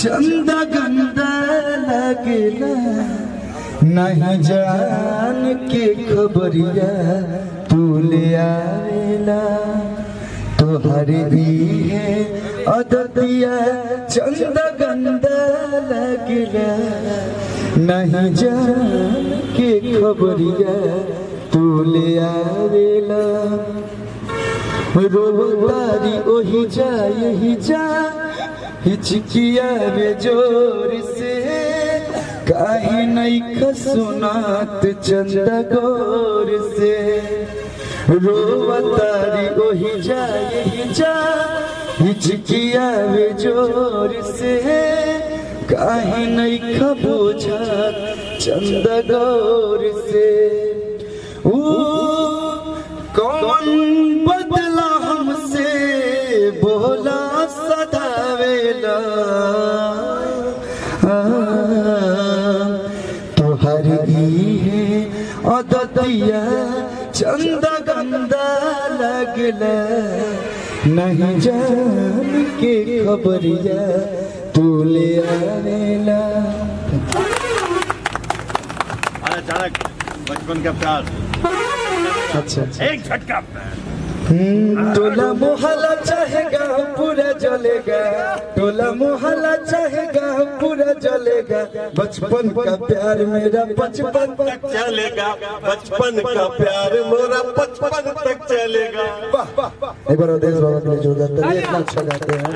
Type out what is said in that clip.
चंदा गंदा लगला नहीं जान के खबरिया तू ले आवेला तोहर ही है अदतिया चंदा गंदा लगला नहीं जान के खबरिया तू ले आवेला रोतारी ओही जा यही जा हिचकिया रे जोर से काहे नहीं खसुनात चंदा गौर से रोतारी ओही जा यही जा हिचकिया रे जोर से काहे नहीं खबूझा चंदा गौर से कौन बदला हमसे बोला सदावेला तोहर ही है अदतिया चंदा गंदा लगला नहीं जान के खबरिया तू ले आवेला। बचपन का प्यार अच्छा एक झटका टोला मोहल्ला चाहेगा पूरा जलेगा टोला मोहल्ला चाहेगा पूरा जलेगा बचपन का प्यार मेरा बचपन तक चलेगा बचपन का प्यार मेरा बचपन तक चलेगा। एक बार देश बाबा के लिए जोरदार ताली इतना अच्छा गाते हैं।